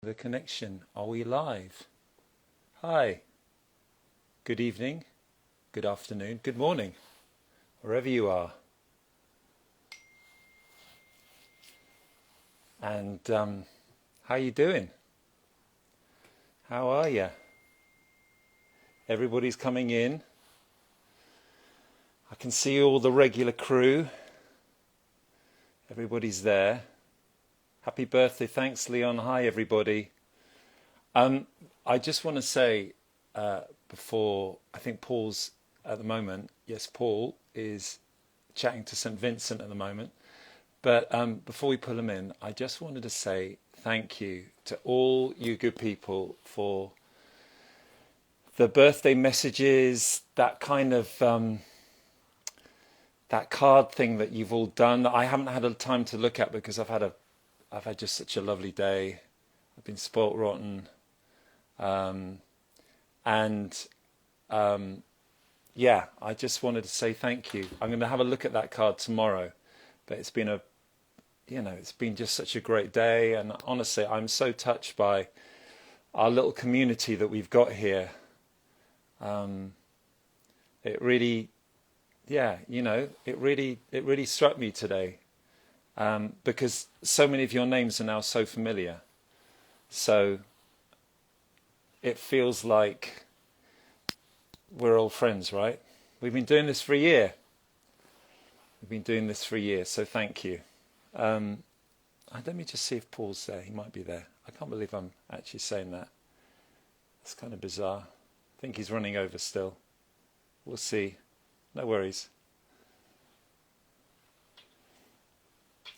The connection. Are we live? Hi. Good evening, good afternoon, good morning, wherever you are. And how you doing? How are you? Everybody's coming in. I can see all the regular crew. Everybody's there. Happy birthday. Thanks, Leon. Hi, everybody. I just want to say, before, I think Paul's at the moment. Yes, Paul is chatting to St. Vincent at the moment. But before we pull him in, I just wanted to say thank you to all you good people for the birthday messages, that kind of that card thing that you've all done that I haven't had a time to look at because I've had just such a lovely day. I've been spoilt rotten. Yeah, I just wanted to say thank you. I'm going to have a look at that card tomorrow. But it's been it's been just such a great day. And honestly, I'm so touched by our little community that we've got here. It really, it really struck me today. Because so many of your names are now so familiar. So it feels like we're old friends, right? We've been doing this for a year. So thank you. Let me just see if Paul's there. He might be there. I can't believe I'm actually saying that. It's kind of bizarre. I think he's running over still. We'll see. No worries.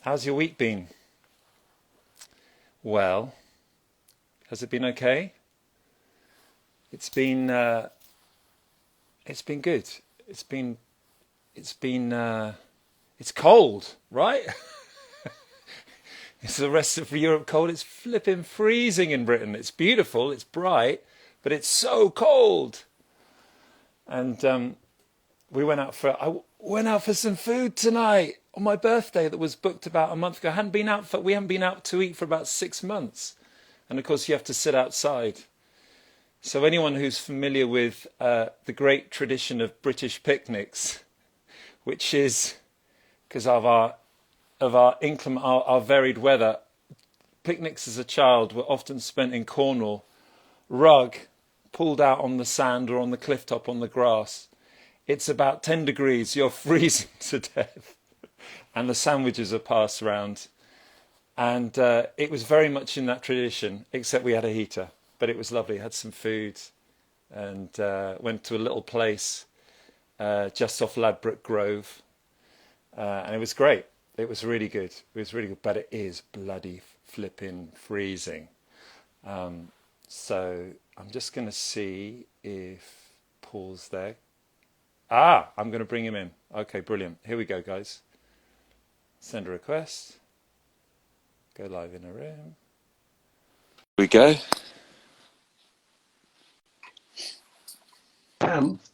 How's your week been? Well, has it been okay? It's been good. It's cold, right? Is the rest of Europe cold? It's flipping freezing in Britain. It's beautiful, it's bright, but it's so cold. And I went out for some food tonight on my birthday that was booked about a month ago. We haven't been out to eat for about 6 months. And of course you have to sit outside. So anyone who's familiar with the great tradition of British picnics, which is because of our inclement, our varied weather, picnics as a child were often spent in Cornwall, rug pulled out on the sand or on the cliff top on the grass. It's about 10 degrees, you're freezing to death, and the sandwiches are passed around. And it was very much in that tradition, except we had a heater. But it was lovely. Had some food and went to a little place just off Ladbroke Grove. And it was great. It was really good. But it is bloody flipping freezing. So I'm just going to see if Paul's there. I'm going to bring him in. Okay, brilliant. Here we go, guys. Send a request. Go live in a room. Here we go.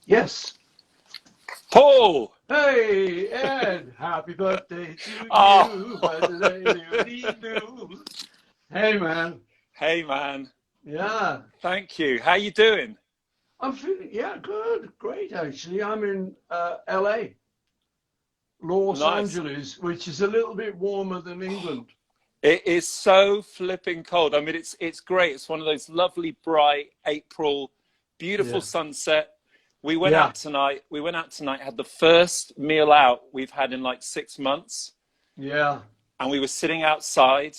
Yes. Paul! Hey, Ed, happy birthday to you. Hey, man. Hey, man. Yeah. Thank you. How you doing? I'm feeling, good, great, actually. I'm in LA, Los Angeles, which is a little bit warmer than England. It is so flipping cold. I mean, it's great. It's one of those lovely, bright April, beautiful sunset. We went out tonight. Had the first meal out we've had in like 6 months. Yeah. And we were sitting outside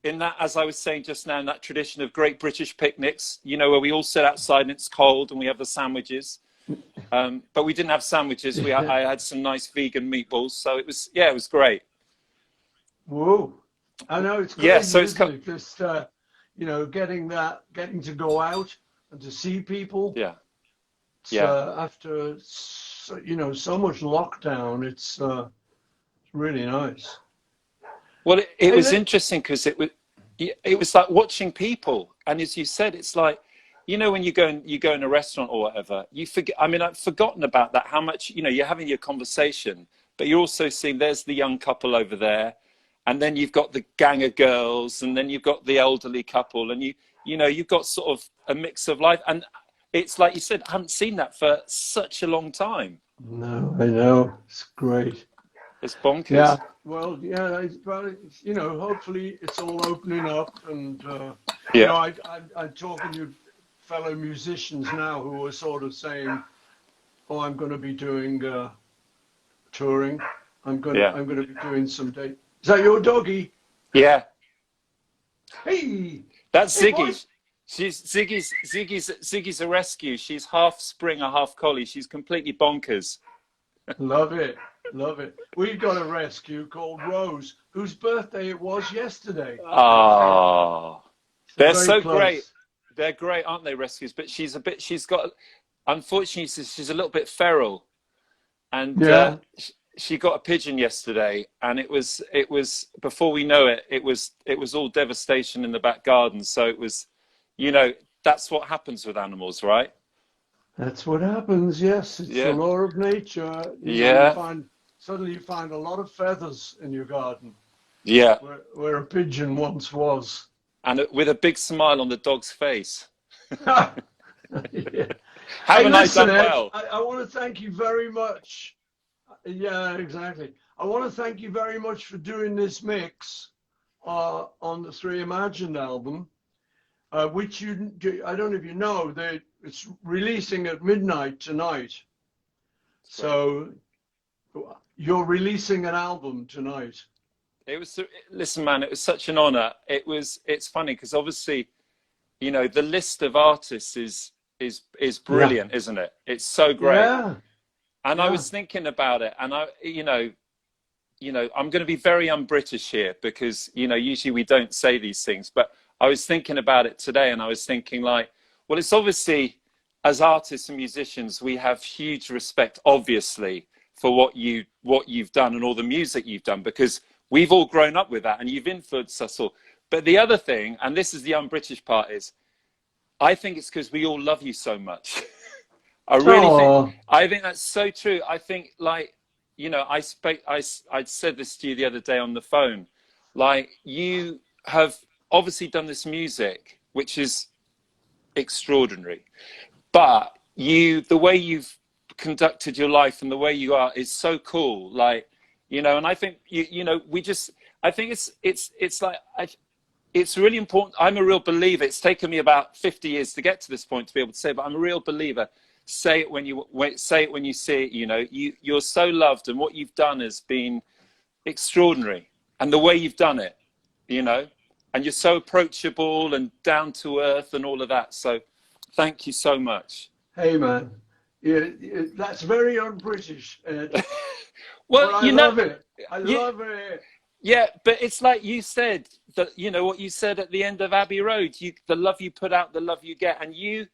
in that, as I was saying just now, in that tradition of great British picnics, where we all sit outside and it's cold and we have the sandwiches. But we didn't have sandwiches. I had some nice vegan meatballs. So it was great. Whoa. I know it's crazy, yeah, so it's just, getting to go out and to see people. Yeah. After so much lockdown, it's really nice. Well, it was interesting because it was like watching people, and as you said, it's like when you go in a restaurant or whatever, you forget. I mean, I've forgotten about that. How much you're having your conversation, but you're also seeing there's the young couple over there, and then you've got the gang of girls, and then you've got the elderly couple, and you know, you've got sort of a mix of life. And it's like you said, I haven't seen that for such a long time. No, I know. It's great. It's bonkers. Yeah. Well, yeah, you know, hopefully it's all opening up, and you know, I'm talking to fellow musicians now who are sort of saying, "Oh, I'm going to be doing touring. I'm going to be doing some date." Is that your doggy? Yeah. Hey, that's hey, Ziggy. boy. Ziggy's a rescue. She's half Springer, half Collie. She's completely bonkers. Love it. Love it. We've got a rescue called Rose, whose birthday it was yesterday. Oh, they're so close. great. They're great, aren't they, rescues? But she's got, unfortunately, she's a little bit feral. And she got a pigeon yesterday, and it was before we know it, it was all devastation in the back garden. So it was, you know, that's what happens with animals, right? That's what happens. Yes, it's the law of nature. Suddenly you find a lot of feathers in your garden. Yeah, where a pigeon once was, and with a big smile on the dog's face. Yeah. Haven't I done well? I want to thank you very much. Yeah, exactly. I want to thank you very much for doing this mix on the III Imagined album, which I don't know if you know, it's releasing at midnight tonight. So you're releasing an album tonight. Listen, man, it was such an honor. It's funny because obviously, you know, the list of artists is brilliant, isn't it? It's so great. Yeah. And I was thinking about it, and you know, I'm going to be very un-British here because, you know, usually we don't say these things, but I was thinking about it today, and I was thinking like, well, it's obviously, as artists and musicians, we have huge respect, obviously, for what you've done and all the music you've done, because we've all grown up with that and you've influenced us all. But the other thing, and this is the un-British part, is I think it's because we all love you so much. I think that's so true. I think, like, you know, I said this to you the other day on the phone, like, you have obviously done this music, which is extraordinary, but the way you've conducted your life and the way you are is so cool. Like, you know, and I think, you know, I think it's like, it's really important. I'm a real believer. It's taken me about 50 years to get to this point to be able to say, but I'm a real believer. Say it when you see it. You know, you're so loved, and what you've done has been extraordinary, and the way you've done it, you know, and you're so approachable and down to earth and all of that. So, thank you so much. Hey, man, that's very un-British. Well, I love it. I love it. Yeah, but it's like you said, that, you know, what you said at the end of Abbey Road. The love you put out, the love you get, and you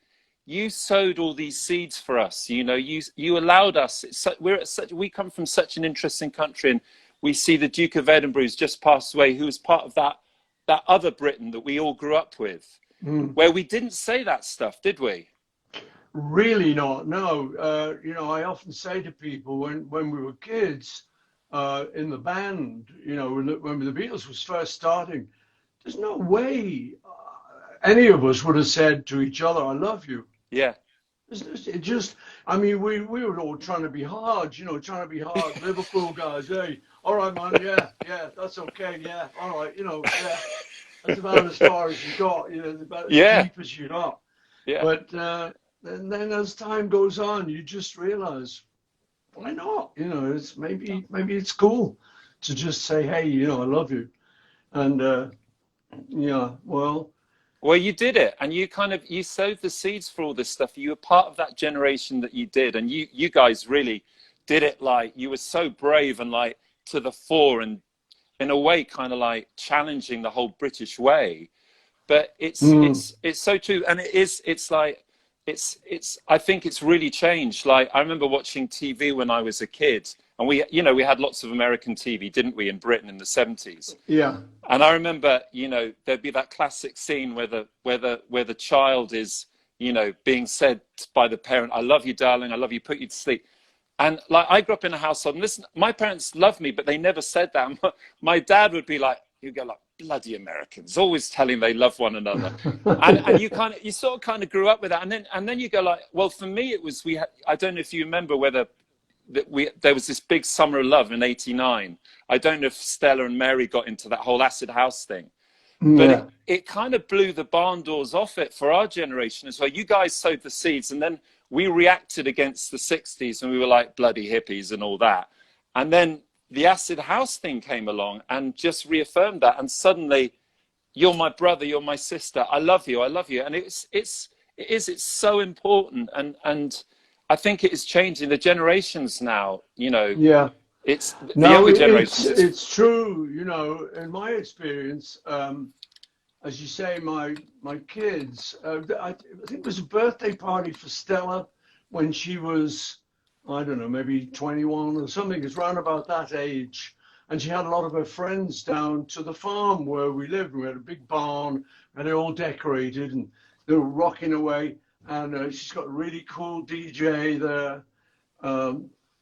sowed all these seeds for us. You know, you allowed us. We come from such an interesting country, and we see the Duke of Edinburgh's just passed away, who was part of that other Britain that we all grew up with, where we didn't say that stuff, did we? Really not. No. You know, I often say to people when we were kids in the band, you know, when the Beatles was first starting, there's no way any of us would have said to each other, "I love you." Yeah. It just, I mean, we were all trying to be hard, you know, Liverpool guys, hey, all right, man, yeah, that's okay, yeah, all right, you know, yeah, that's about as far as you got, you know, about as deep as you got. Yeah. But then as time goes on, you just realize, why not? You know, it's maybe it's cool to just say, hey, you know, I love you, and yeah, well, you did it, and you sowed the seeds for all this stuff. You were part of that generation that you did, and you guys really did it. Like, you were so brave and like to the fore, and in a way kind of like challenging the whole British way. But it's so true, and it's like I think it's really changed. Like, I remember watching TV when I was a kid, and we had lots of American TV, didn't we, in Britain in the 70s? Yeah. And I remember, you know, there'd be that classic scene where the child is, you know, being said by the parent, "I love you, darling, I love you," put you to sleep. And like, I grew up in a household, and listen, my parents loved me, but they never said that. My dad would be like, you go like, bloody Americans, always telling they love one another. And you sort of kind of grew up with that. And then you go like, well, for me, it was, I don't know if you remember whether there was this big summer of love in '89. I don't know if Stella and Mary got into that whole acid house thing, but Yeah. it kind of blew the barn doors off it for our generation as well. You guys sowed the seeds, and then we reacted against the '60s, and we were like bloody hippies and all that. And then the acid house thing came along and just reaffirmed that. And suddenly, you're my brother, you're my sister. I love you, I love you. And it's so important. And I think it is changing the generations now. You know, Yeah. it's the No, younger generations. it's true. You know, in my experience, as you say, my kids. I think it was a birthday party for Stella when she was, I don't know, maybe 21 or something. It's round about that age. And she had a lot of her friends down to the farm where we lived. We had a big barn, and they're all decorated, and they were rocking away. And she's got a really cool DJ there,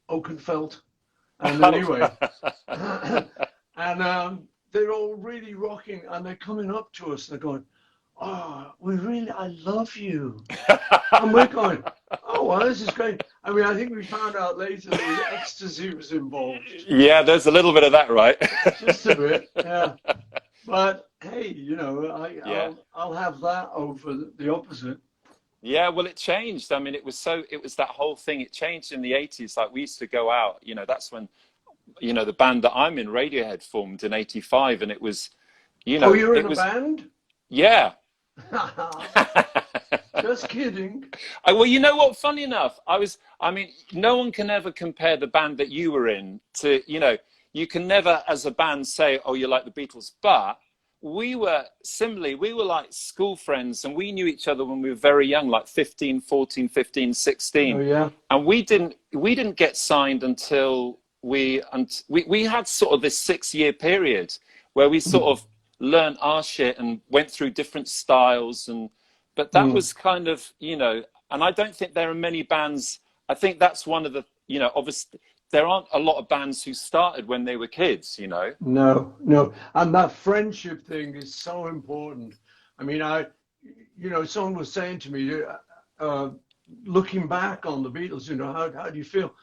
Oakenfeld. And anyway, and they're all really rocking, and they're coming up to us. They're going, "Oh, I love you." And we're going, "Oh, well, this is great." I mean, I think we found out later that ecstasy was involved. Yeah, there's a little bit of that, right? Just a bit, yeah. But hey, you know, I'll have that over the opposite. Yeah, well, it changed. I mean, it was that whole thing. It changed in the '80s. Like, we used to go out, you know, that's when, you know, the band that I'm in, Radiohead, formed in '85. And it was, you know. Oh, you're in a band? Yeah. Just kidding. Well, you know what? Funny enough, I mean, no one can ever compare the band that you were in to, you know, you can never as a band say, oh, you're like the Beatles. But we were like school friends, and we knew each other when we were very young, like 15, 14, 15, 16. Oh, yeah. And we didn't get signed until we had sort of this 6-year period where we sort of learned our shit and went through different styles. But that was kind of, you know, and I don't think there are many bands. I think that's one of the, you know, obviously there aren't a lot of bands who started when they were kids, you know. No. And that friendship thing is so important. I mean, you know, someone was saying to me, looking back on the Beatles, you know, how do you feel?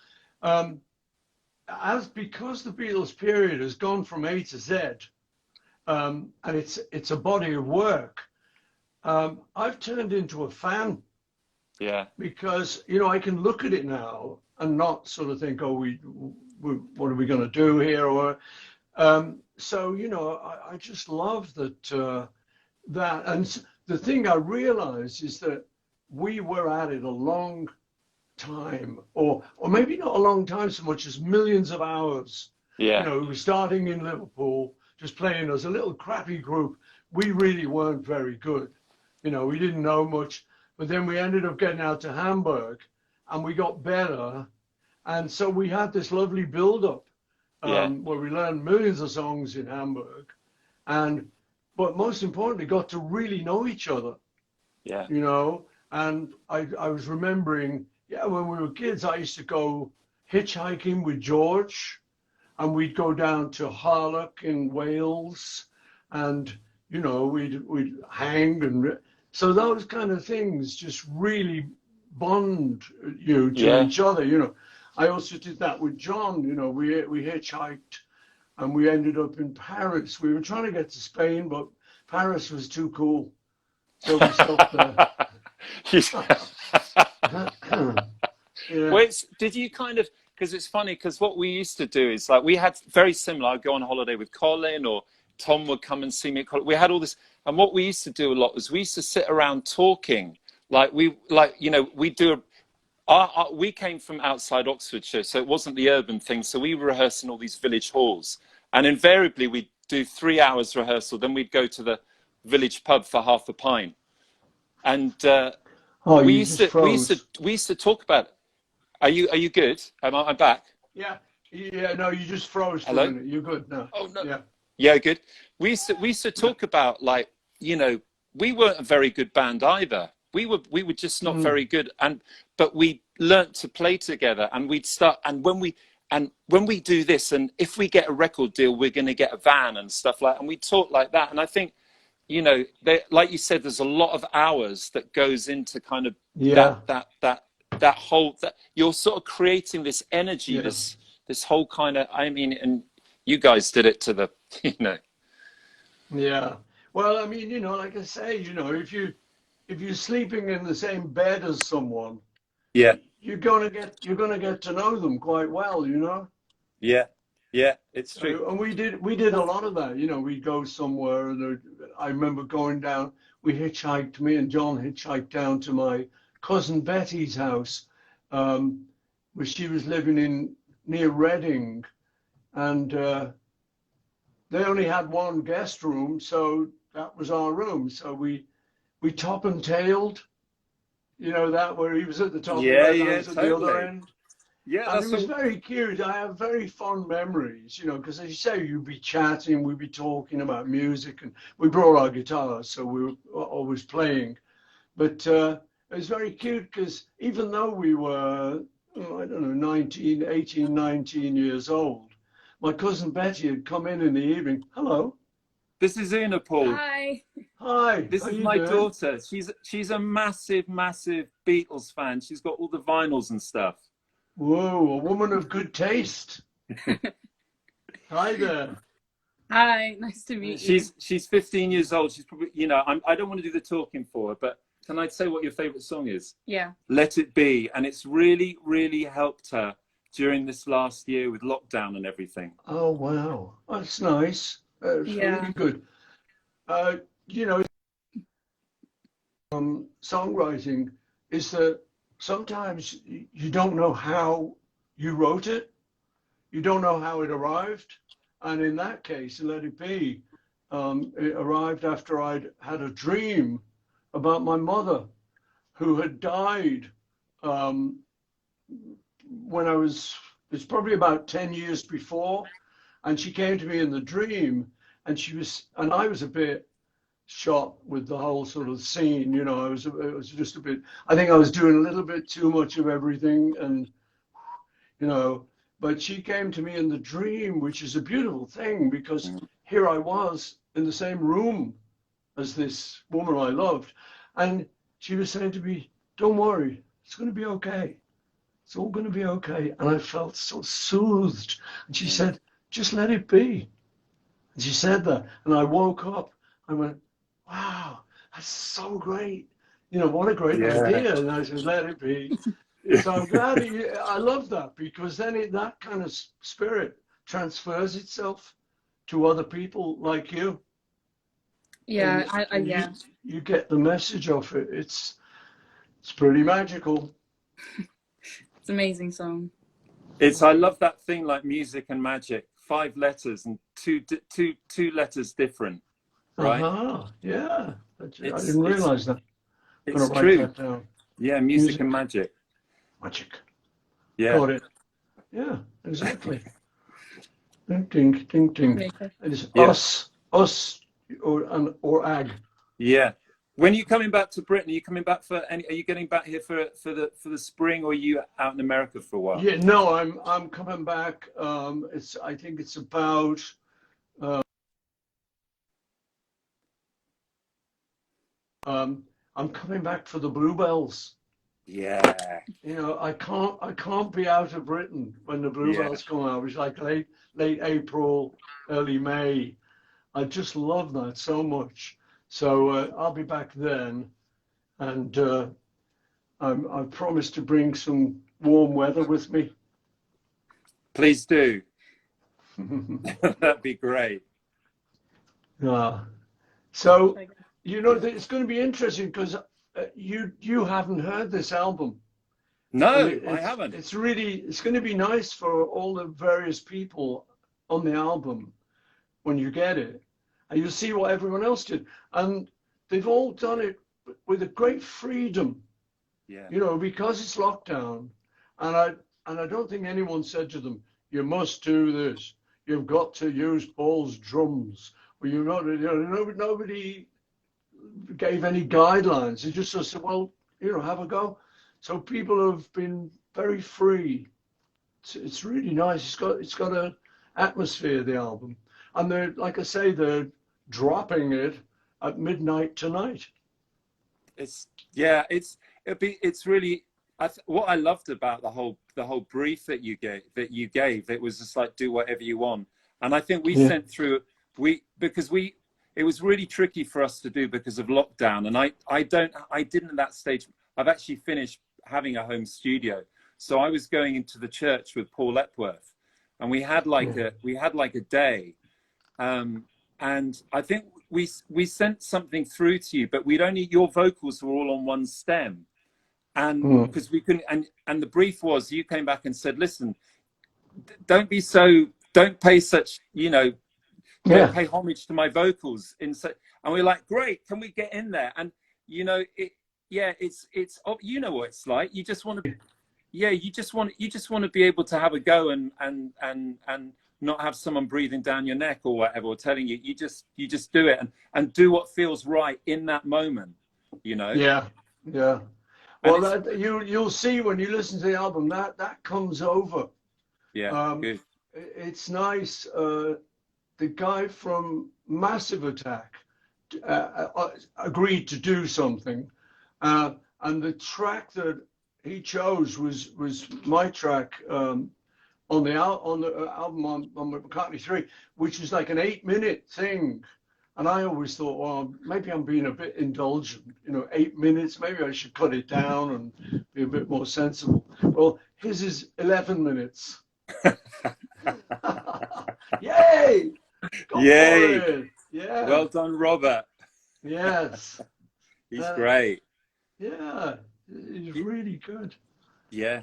Because the Beatles period has gone from A to Z, and it's a body of work. I've turned into a fan. Yeah. Because, you know, I can look at it now and not sort of think, oh, what are we going to do here? Or so, you know, I just love that. And the thing I realized is that we were at it a long time, or maybe not a long time so much as millions of hours. Yeah. You know, we were starting in Liverpool, just playing as a little crappy group. We really weren't very good. You know, we didn't know much. But then we ended up getting out to Hamburg, and we got better. And so we had this lovely build-up where we learned millions of songs in Hamburg. But most importantly, got to really know each other. Yeah. You know, and I was remembering, when we were kids, I used to go hitchhiking with George, and we'd go down to Harlech in Wales, and, you know, we'd hang and... So those kind of things just really bond you to each other, you know. I also did that with John, you know, we hitchhiked and we ended up in Paris. We were trying to get to Spain, but Paris was too cool. So we stopped there. Yeah. Well, did you kind of, because it's funny, because what we used to do is like, we had very similar, I'd go on holiday with Colin, or Tom would come and see me. We had all this. And what we used to do a lot was we used to sit around talking, we came from outside Oxfordshire, so it wasn't the urban thing. So we rehearsed in all these village halls, and invariably we'd do 3 hours rehearsal. Then we'd go to the village pub for half a pint. And we used to talk about it. Are you good? Am I back? Yeah. No, you just froze for Hello? a minute. You're good now. Oh no. Yeah. Yeah, good. We used to talk about, like, you know, we weren't a very good band either. We were just not very good, but we learnt to play together, and we'd start. And when we do this, and if we get a record deal, we're going to get a van and stuff like. And we talk like that. And I think, you know, like you said, there's a lot of hours that goes into kind of that whole, that you're sort of creating this energy, this whole kind of. I mean, and you guys did it to the, you know. Yeah. Well, I mean, you know, like I say, you know, if you're sleeping in the same bed as someone, you're gonna get to know them quite well, you know. Yeah, it's true. And we did a lot of that, you know. We'd go somewhere, and I remember going down. We hitchhiked. Me and John hitchhiked down to my cousin Betty's house, where she was living in near Reading, and they only had one guest room, so that was our room. So we top and tailed, you know, that where he was at the top and I was at the other end. Yeah, and it was very cute. I have very fond memories, you know, because as you say, you'd be chatting, we'd be talking about music, and we brought our guitars, so we were always playing. But it was very cute because even though we were, I don't know, 18, 19 years old, my cousin Betty had come in the evening. Hello. This is Una, Paul. Hi. Hi. This is my daughter. She's a massive Beatles fan. She's got all the vinyls and stuff. Whoa, a woman of good taste. Hi there. Hi, nice to meet you. She's 15 years old. She's probably, you know, I don't want to do the talking for her, but can I say what your favorite song is? Yeah. Let It Be. And it's really, really helped her during this last year with lockdown and everything. Oh, wow. That's nice. That's really good. You know, songwriting is that sometimes you don't know how you wrote it. You don't know how it arrived. And in that case, Let It Be, it arrived after I'd had a dream about my mother, who had died when it's probably about 10 years before. And she came to me in the dream, and I was a bit shot with the whole sort of scene, you know. It was just a bit, I think I was doing a little bit too much of everything, and, you know, but she came to me in the dream, which is a beautiful thing, because here I was in the same room as this woman I loved. And she was saying to me, don't worry, it's going to be okay. It's all going to be okay. And I felt so soothed. And she said, just let it be. And she said that. And I woke up. I went, wow, that's so great. You know, what a great idea. And I said, let it be. So I'm glad I love that, because then that kind of spirit transfers itself to other people like you. Yeah, You get the message of it. It's pretty magical. It's an amazing song. I love that thing, like music and magic. 5 letters and two letters different, right? Yeah. I didn't realize that. It's write true. that down. Yeah, music and magic. Magic. Yeah. Got it. Yeah, exactly. Ding, ding, ding, ding. It's us, or ag. Yeah. When are you coming back to Britain? Are you coming back are you getting back here for the spring, or are you out in America for a while? Yeah, no, I'm coming back. I think it's about I'm coming back for the Bluebells. Yeah. You know, I can't be out of Britain when the Bluebells come out. It's like late April, early May. I just love that so much. So I'll be back then, and I've promised to bring some warm weather with me. Please do. That'd be great. Yeah. So, you know, it's going to be interesting, because you haven't heard this album. No, I haven't. It's going to be nice for all the various people on the album when you get it, and you'll see what everyone else did. And they've all done it with a great freedom, you know, because it's lockdown. And I don't think anyone said to them, you must do this. You've got to use Paul's drums. Or you know, nobody gave any guidelines. They just sort of said, well, you know, have a go. So people have been very free. It's really nice. It's got an atmosphere, the album, and they're, like I say, they're dropping it at midnight tonight. It's really what I loved about the whole brief that you gave. It was just like, do whatever you want, and I think we sent through because it was really tricky for us to do because of lockdown, and I didn't at that stage. I've actually finished having a home studio, so I was going into the church with Paul Epworth, and we had like a day, and I think we sent something through to you, but your vocals were all on one stem, and because we couldn't, and the brief was, you came back and said, listen, don't pay such, don't pay homage to my vocals and we're like, great, can we get in there? And it's you know what it's like. You just want to, you just want to be able to have a go and not have someone breathing down your neck or whatever, or telling you, you just do it and do what feels right in that moment, Yeah. Well, you'll see when you listen to the album that comes over. Yeah, good. It's nice. The guy from Massive Attack agreed to do something, and the track that he chose was my track on the album on McCartney III, which is like an 8-minute thing. And I always thought, well, maybe I'm being a bit indulgent, 8 minutes, maybe I should cut it down and be a bit more sensible. Well, his is 11 minutes. Yay! Yay! Yeah. Well done, Robert. Yes. He's great. Yeah, he's really good. Yeah.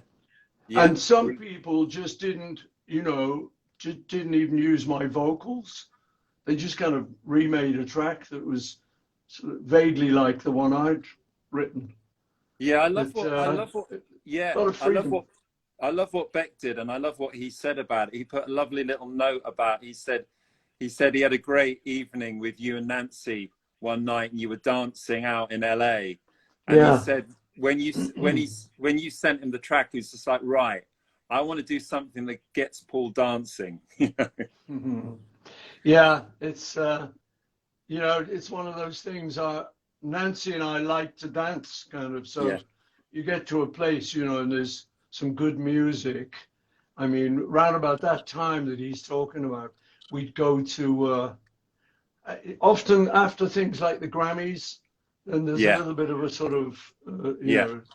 And some people just didn't even use my vocals. They just kind of remade a track that was sort of vaguely like the one I'd written. Yeah, I love what Beck did, and I love what he said about it. He put a lovely little note about. He said he had a great evening with you and Nancy one night, and you were dancing out in LA. And he said when you sent him the track, he was just like, right, I want to do something that gets Paul dancing. Yeah, it's it's one of those things. Nancy and I like to dance, kind of. So you get to a place, and there's some good music. I mean, round about that time that he's talking about, we'd go to often after things like the Grammys, and there's a little bit of a sort of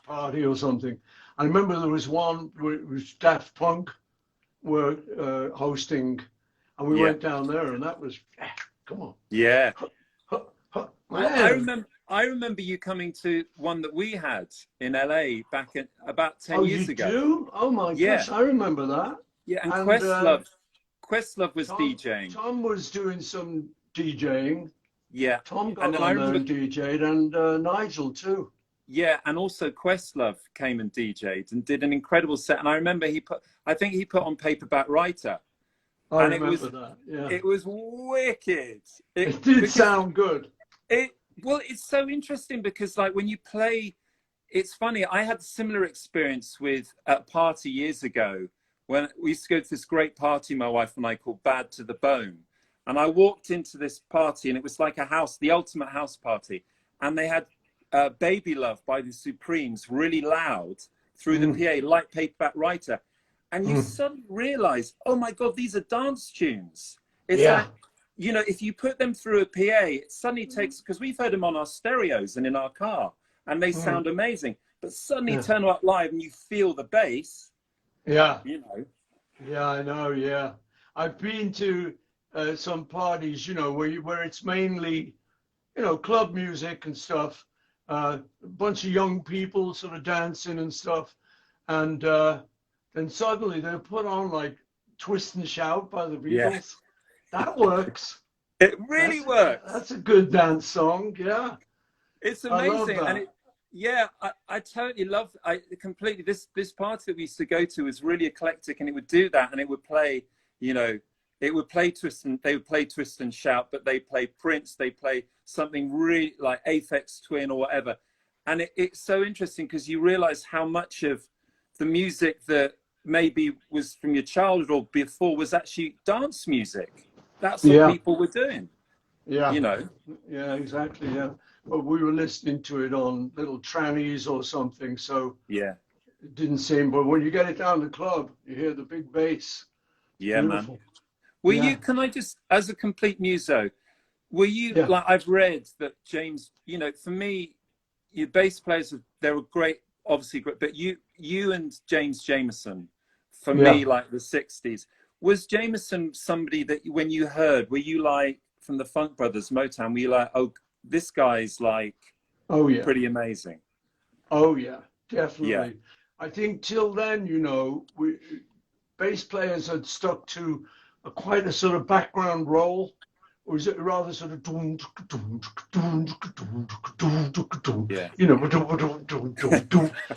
party or something. I remember there was one where it was Daft Punk were hosting, and we went down there, and that was come on. Yeah. Man. I remember you coming to one that we had in LA back about 10 years ago. Oh, you do? Oh my gosh, I remember that. Yeah, and Questlove was DJing. Tom was doing some DJing. Yeah. Tom got on there and DJ'd, and Nigel too. Yeah, and also Questlove came and DJ'd and did an incredible set. And I remember I think he put on Paperback Writer. I remember that. Yeah. It was wicked. It did sound good. Well, it's so interesting because, like, when you play, it's funny. I had a similar experience with a party years ago when we used to go to this great party, my wife and I, called Bad to the Bone. And I walked into this party, and it was like the ultimate house party. And they had Baby Love by the Supremes really loud through the PA, like Paperback Writer. And you suddenly realize, oh my God, these are dance tunes. It's like, if you put them through a PA, it suddenly takes, because we've heard them on our stereos and in our car, and they sound amazing. But suddenly turn up live and you feel the bass. Yeah. Yeah, I know, yeah. I've been to some parties, where it's mainly, club music and stuff, a bunch of young people sort of dancing and stuff. And then suddenly they're put on like Twist and Shout by the Beatles. Yeah. That works. It really works. That's a good dance song. Yeah. It's amazing. And I totally love completely this party that we used to go to was really eclectic, and it would do that, and it would play, it would play Twist and they would play Twist and Shout, but they play Prince, they play something really like Aphex Twin or whatever. And it's so interesting because you realize how much of the music that maybe was from your childhood or before was actually dance music. That's what people were doing. Yeah. You know? Yeah, exactly. Yeah. But we were listening to it on little trannies or something. So yeah, it didn't seem, but when you get it down the club, you hear the big bass. Yeah, Beautiful. man. Were you, can I just, as a complete muso, were you, like, I've read that James, you know, for me, your bass players, they were great, obviously great, but you and James Jamerson, for me, like the 60s, was Jamerson somebody that when you heard, were you like, from the Funk Brothers, Motown, were you like, oh, this guy's like, pretty amazing? Oh, yeah, definitely. Yeah. I think till then, you know, bass players had stuck to quite a sort of background role, or is it rather sort of, yeah, you know,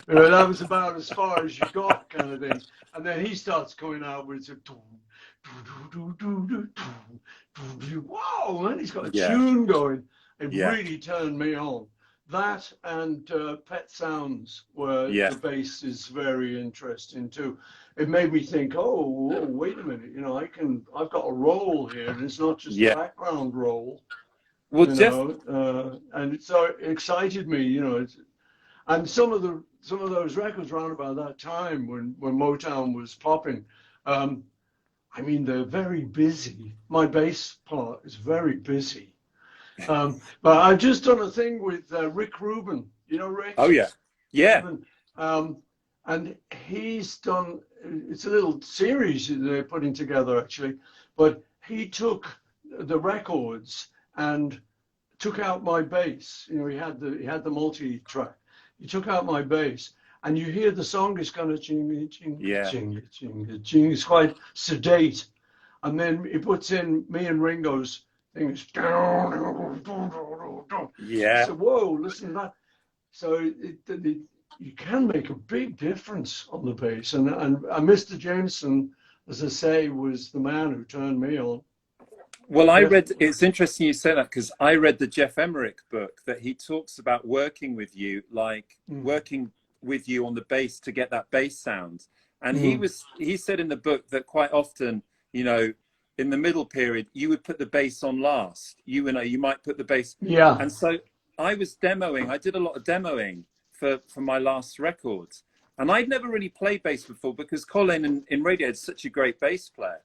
that was about as far as you got, kind of thing. And then he starts coming out with a wow, man, he's got a tune going. It really turned me on. That and Pet Sounds, where the bass is very interesting too. It made me think, oh, wait a minute, you know, I've got a role here, and it's not just a background role. Well, and so it excited me, you know. And some of those records around about that time when Motown was popping, I mean, they're very busy. My bass part is very busy. But I've just done a thing with Rick Rubin. You know Rick? Oh, yeah. Yeah. Rubin. And he's done, it's a little series they're putting together, actually. But he took the records and took out my bass. You know, he had the multi-track. He took out my bass. And you hear the song is kind of ching, ching, ching, ching, ching. It's quite sedate. And then he puts in me and Ringo's things. Yeah. So, whoa, listen to that. So you can make a big difference on the bass. And Mr. Jameson, as I say, was the man who turned me on. Well, I read, it's interesting you say that, because I read the Jeff Emmerich book that he talks about working with you, like working with you on the bass to get that bass sound. And he said in the book that quite often, you know, in the middle period, you would put the bass on last. You know, you might put the bass. Yeah. And so I was demoing. I did a lot of demoing for my last records. And I'd never really played bass before because Colin in Radiohead is such a great bass player.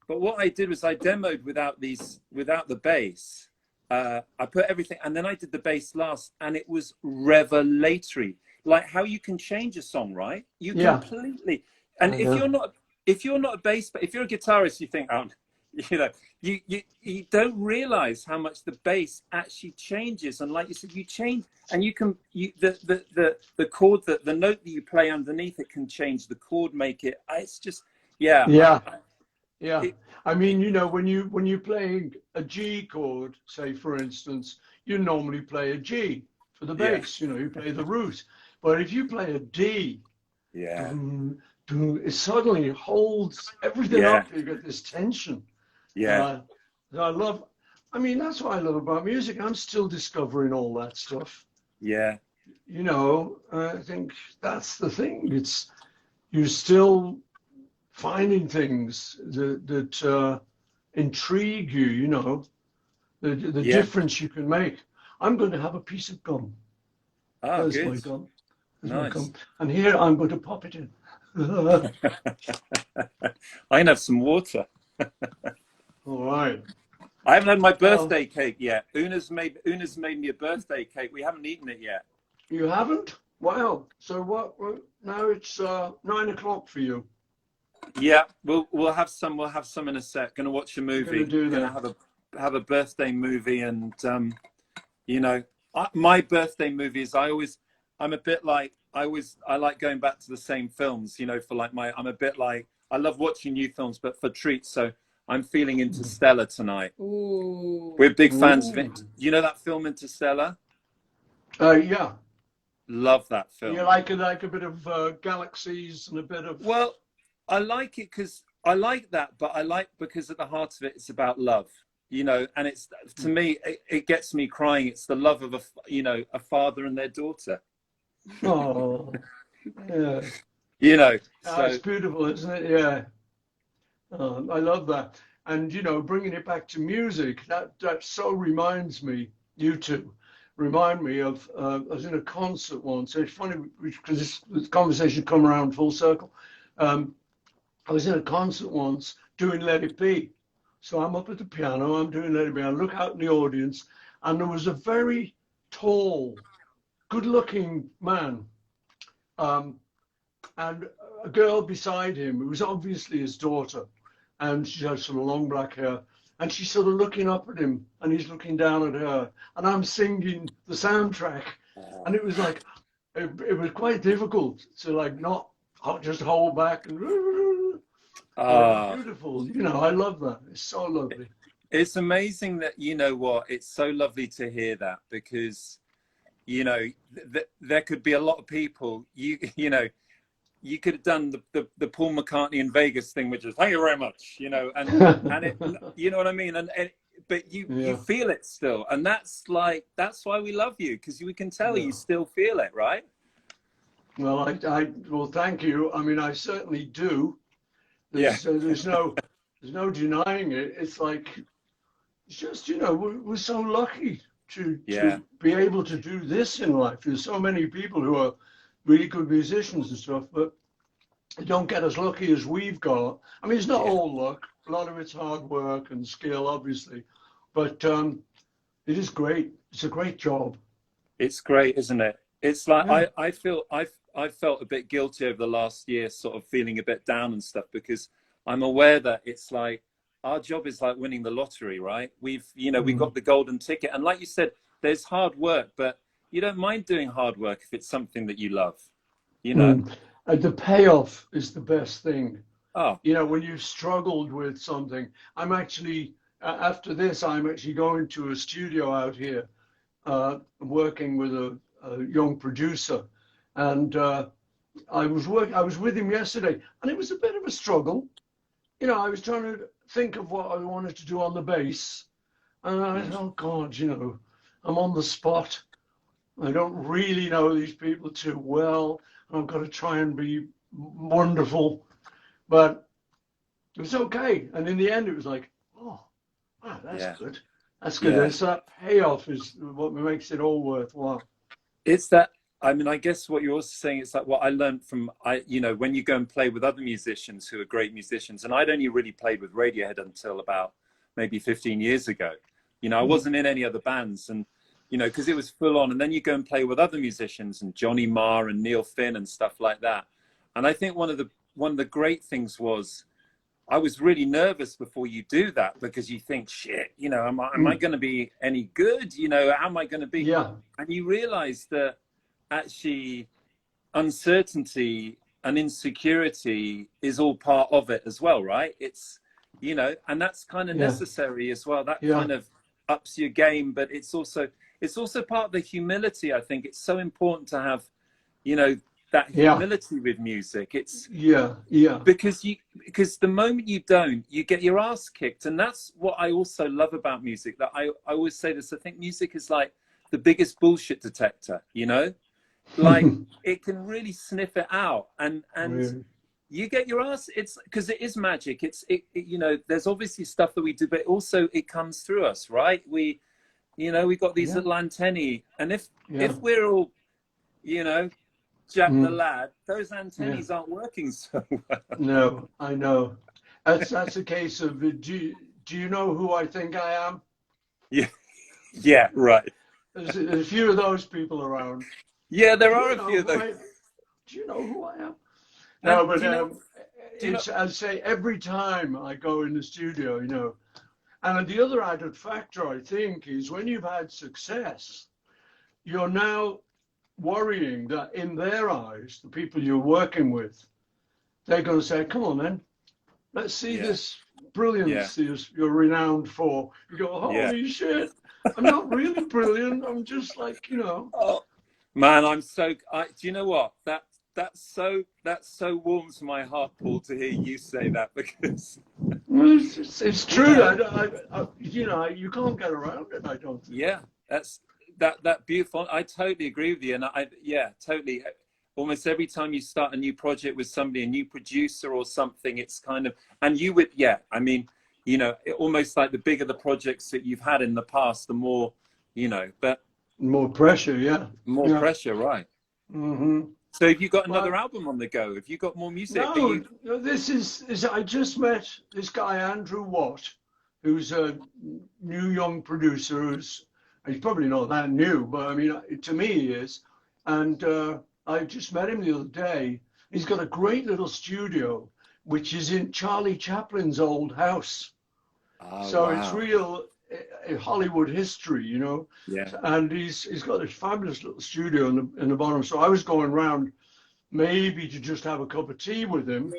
But what I did was I demoed without the bass. I put everything, and then I did the bass last, and it was revelatory. Like how you can change a song, right? You completely. And if you're not a bass, but if you're a guitarist, you think, oh, you know, you don't realize how much the bass actually changes. And like you said, you change, and the chord, the note that you play underneath it can change the chord, make it. It's just, yeah. I mean, you know, when you're playing a G chord, say for instance, you normally play a G for the bass. You know, you play the root. But if you play a D, it suddenly holds everything up. You get this tension. I mean, that's what I love about music. I'm still discovering all that stuff. Yeah. You know, I think that's the thing. It's you're still finding things that intrigue you. You know, the difference you can make. I'm going to have a piece of gum. Oh, There's good. my gum. Nice. And here I'm going to pop it in. I can have some water. All right. I haven't had my birthday cake yet. Una's made me a birthday cake. We haven't eaten it yet. You haven't? Wow. So what? Now it's 9 o'clock for you. Yeah, we'll have some. We'll have some in a sec. Going to watch a movie. Going to have a birthday movie, and you know, my birthday movies. I'm a bit like I like going back to the same films. You know, for like I'm a bit like I love watching new films, but for treats. So I'm feeling Interstellar tonight. Ooh. We're big fans of it. You know that film Interstellar? Yeah. Love that film. You like a bit of galaxies and a bit of. Well, I like it because I like that, but I like because at the heart of it, it's about love, you know, and it's, to me, it gets me crying. It's the love of a father and their daughter. Oh, yeah. You know, Oh, so it's beautiful, isn't it? Yeah. I love that. And, you know, bringing it back to music, that so reminds me, you two remind me of, I was in a concert once. It's funny because this conversation come around full circle. I was in a concert once doing Let It Be. So I'm up at the piano, I'm doing Let It Be. I look out in the audience, and there was a very tall, good-looking man, and a girl beside him. It was obviously his daughter, and she had sort of long black hair. And she's sort of looking up at him, and he's looking down at her. And I'm singing the soundtrack, and it was like, it was quite difficult to like not just hold back and. Beautiful, you know. I love that. It's so lovely. It's amazing that, you know what, it's so lovely to hear that, because, you know, there could be a lot of people, you know, you could have done the Paul McCartney in Vegas thing, which is thank you very much, you know, and it, you know what I mean, and but you feel it still, and that's why we love you, because we can tell you still feel it, right? Well, well, thank you. I mean, I certainly do. There's no denying it. It's like, it's just, you know, we're so lucky to be able to do this in life. There's so many people who are really good musicians and stuff, but they don't get as lucky as we've got. I mean, it's not all luck. A lot of it's hard work and skill, obviously, but it is great. It's a great job. It's great, isn't it? It's like, I feel I've felt a bit guilty over the last year, sort of feeling a bit down and stuff, because I'm aware that it's like, our job is like winning the lottery, right? We've got the golden ticket. And like you said, there's hard work, but you don't mind doing hard work if it's something that you love, you know? The payoff is the best thing. Oh, you know, when you've struggled with something. I'm actually, after this, I'm actually going to a studio out here, working with a young producer. And I was with him yesterday, and it was a bit of a struggle. You know, I was trying to think of what I wanted to do on the bass, and I thought, oh God, you know, I'm on the spot. I don't really know these people too well. I've got to try and be wonderful, but it was okay. And in the end, it was like, oh, wow, that's good. That's good. Yeah. So that payoff is what makes it all worthwhile. It's that. I mean, I guess what you're also saying is like what I learned from, you know, when you go and play with other musicians who are great musicians, and I'd only really played with Radiohead until about maybe 15 years ago. You know, I wasn't in any other bands, and, you know, because it was full on. And then you go and play with other musicians and Johnny Marr and Neil Finn and stuff like that. And I think one of the great things was, I was really nervous before you do that, because you think, shit, you know, am I going to be any good? You know, how am I going to be? Yeah. And you realize that actually uncertainty and insecurity is all part of it as well, right? It's, you know, and that's kind of necessary as well. That kind of ups your game, but it's also part of the humility. I think it's so important to have, you know, that humility with music. It's because the moment you don't, you get your ass kicked. And that's what I also love about music, that I always say this, I think music is like the biggest bullshit detector, you know, like it can really sniff it out, and really? You get your ass, it's because it is magic. It you know, there's obviously stuff that we do, but also it comes through us, right? We, you know, we got these little antennae, and if we're all, you know, Jack the Lad, those antennae aren't working so well. No, I know. That's a case of, do you know who I think I am? Yeah, right. There's a few of those people around. Yeah, there are a few of those. Do you know who I am? No, but I'd say every time I go in the studio, you know, and the other added factor, I think, is when you've had success, you're now worrying that in their eyes, the people you're working with, they're going to say, come on, then, let's see this brilliance you're renowned for. You go, holy shit, I'm not really brilliant. I'm just like, you know. Oh, man, do you know what? that so warms my heart, Paul, to hear you say that, because Well, it's true. know, You know, you can't get around it, I don't think. yeah, that's that beautiful. I totally agree with you, and yeah, totally. Almost every time you start a new project with somebody, a new producer or something, it's kind of, and you would, yeah, I mean, you know, almost like the bigger the projects that you've had in the past, the more, you know, but More pressure, yeah. more Yeah. pressure, right? Mm-hmm. So have you got another Well, album on the go? Have you got more music? Are no, you? no, this is I just met this guy, Andrew Watt, who's a new young producer who's, he's probably not that new, but I mean, to me he is. And I just met him the other day. He's got a great little studio, which is in Charlie Chaplin's old house. Oh, So it's wow. real Hollywood history, you know. Yeah. And he's got this fabulous little studio in the bottom. So I was going around maybe to just have a cup of tea with him,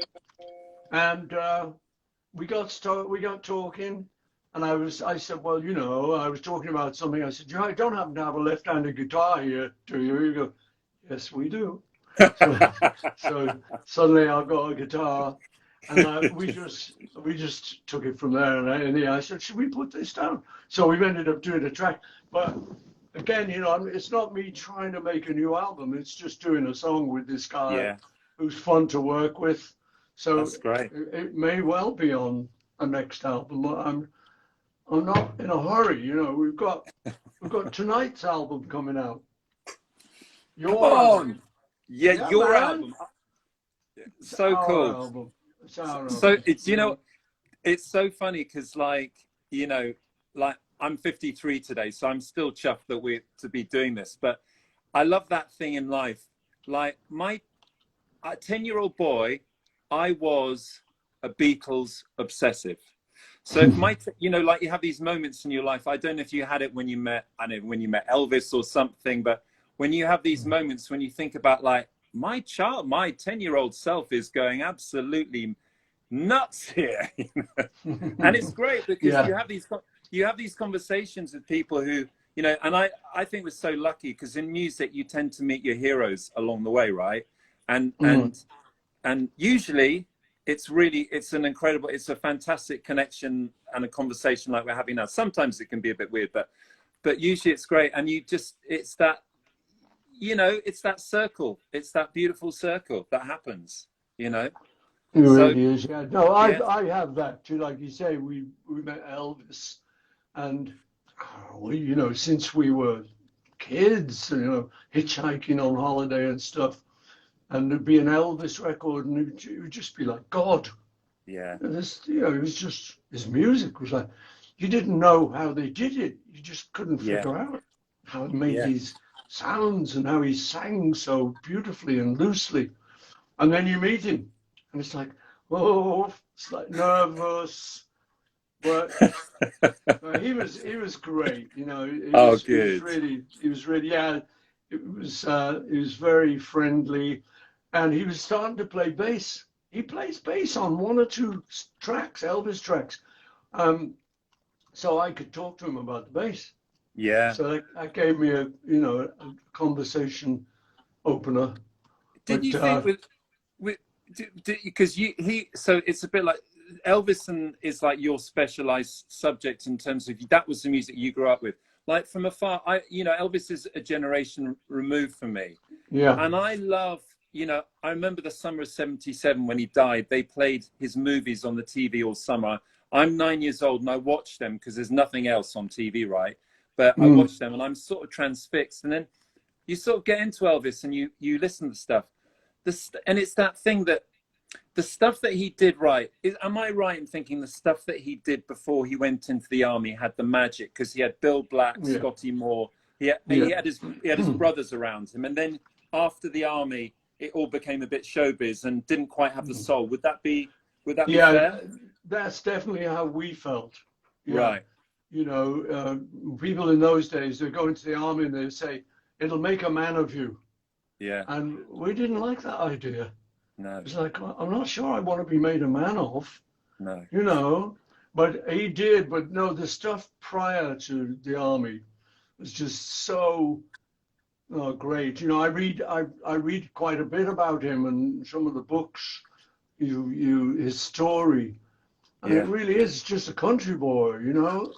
and we got talking, and I said, well, you know, I was talking about something. I said, I don't happen to have a left-handed guitar here, do you? You go, yes, we do. So suddenly I've got a guitar, and we just took it from there. And I said, should we put this down? So we've ended up doing a track, but again, you know, it's not me trying to make a new album. It's just doing a song with this guy Yeah, who's fun to work with. So that's great. it may well be on a next album. I'm not in a hurry. You know, we've got tonight's album coming out. Come Your album. on. Yeah, Yeah, your man. album. It's So our cool. album. It's our So album. it's, you know, it's so funny because, like, you know, like I'm 53 today, so I'm still chuffed that we're to be doing this. But I love that thing in life. Like my 10-year-old boy, I was a Beatles obsessive. So if you know, like you have these moments in your life. I don't know if you had it when you met, I don't know, when you met Elvis or something, but when you have these moments when you think about, like, my 10-year-old self is going absolutely nuts here. And it's great because Yeah. you have these conversations with people who, you know, and I think we're so lucky because in music you tend to meet your heroes along the way, right? And usually it's a fantastic connection and a conversation like we're having now. Sometimes it can be a bit weird, but usually it's great. And it's that, you know, it's that circle. It's that beautiful circle that happens, you know. It really is, yeah. No, yeah. I have that too. Like you say, we met Elvis, and you know, since we were kids, you know, hitchhiking on holiday and stuff, and there'd be an Elvis record, and it would just be like God. Yeah. And this, you know, it was just, his music was like, you didn't know how they did it. You just couldn't figure out how it made these sounds and how he sang so beautifully and loosely. And then you meet him, and it's like, oh, it's like nervous, but he was great. You know, he was really, yeah. He was very friendly, and he was starting to play bass. He plays bass on one or two tracks, Elvis tracks. So I could talk to him about the bass. Yeah. So that gave me a conversation opener. Did you think because so it's a bit like Elvis is like your specialized subject in terms of that was the music you grew up with. Like from afar, you know, Elvis is a generation removed from me. Yeah. And I love, you know, I remember the summer of '77 when he died. They played his movies on the TV all summer. I'm 9 years old and I watched them because there's nothing else on TV, right? But I watched them and I'm sort of transfixed. And then you sort of get into Elvis and you listen to stuff. And it's that thing that the stuff that he did right. Am I right in thinking the stuff that he did before he went into the army had the magic? Because he had Bill Black, Scotty Moore. He had his brothers around him. And then after the army, it all became a bit showbiz and didn't quite have the soul. Would that be fair? That's definitely how we felt. Yeah. Right. You know, people in those days, they go into the army and they say, it'll make a man of you. Yeah. And we didn't like that idea. No. It's like, I'm not sure I want to be made a man of. No. You know, but he did. But no, the stuff prior to the army was just so Oh, great. You know, I read quite a bit about him and some of the books, his story. And it Yeah, really is just a country boy, you know,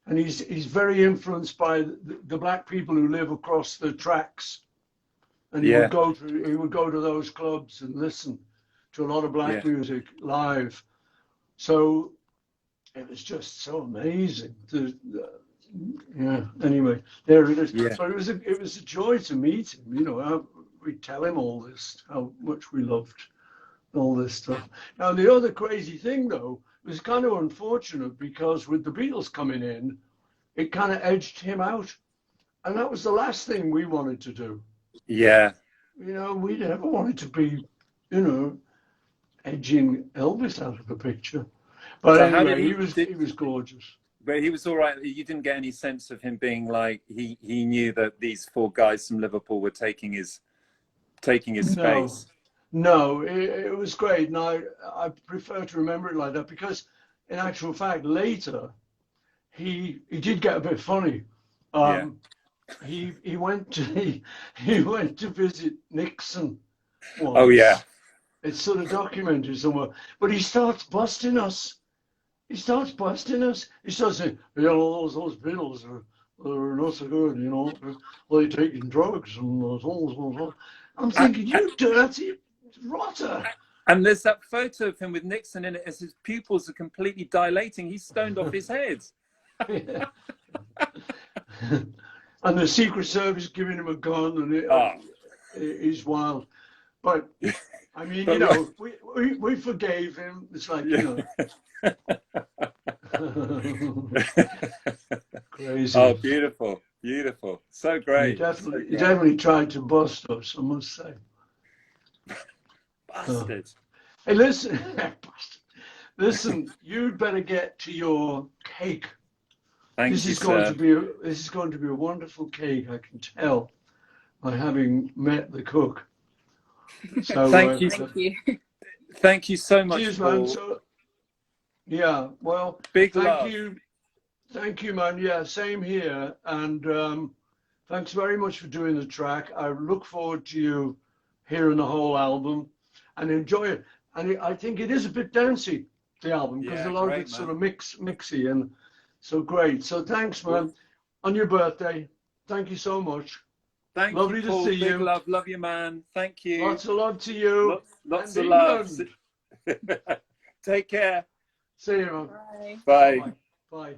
and he's very influenced by the black people who live across the tracks. And yeah, he would go to those clubs and listen to a lot of black yeah, music live. So it was just so amazing. Yeah. Anyway, there it is. yeah. But it was a joy to meet him. You know, we tell him all this, how much we loved all this stuff. Now the other crazy thing though was kind of unfortunate because with the Beatles coming in, it kind of edged him out, and that was the last thing we wanted to do. Yeah. You know, we never wanted to be, you know, edging Elvis out of the picture. But So how did anyway, did, he was gorgeous. but he was all right. You didn't get any sense of him being like he knew that these four guys from Liverpool were taking his No, space. no, it was great, and I prefer to remember it like that because, in actual fact, later he did get a bit funny. Yeah. He went to he went to visit Nixon Oh yeah. once. It's sort of documented somewhere, but he starts busting us. He starts busting us. He starts saying, you know, those Beatles are not so good, you know, they're taking drugs and all. I'm thinking, you dirty rotter. And there's that photo of him with Nixon in it as his pupils are completely dilating. He's stoned off his head. And the Secret Service giving him a gun, and he's wild. But I mean, you know, we forgave him. It's like, you know, crazy. Oh, beautiful, beautiful, so great. He definitely tried to bust us, I must say. Bastard. Hey, listen, listen. You'd better get to your cake. Thank you, sir. This is going to be a wonderful cake. I can tell by having met the cook. So thank you. Thank you. Thank you so much, cheers, Paul. man. So, yeah, well, Big thank love. you. Thank you, man. Yeah, same here. And thanks very much for doing the track. I look forward to you hearing the whole album and enjoy it. And I think it is a bit dancey, the album, because a lot of it's sort of mixy and so great. So thanks, man. On your birthday. Thank you so much. Thank Lovely you, Paul. to see Big you. love you, man. Thank you. Lots of love to you. Lots and of love. England. Take care. See you, man. Bye. Bye. Bye. Bye.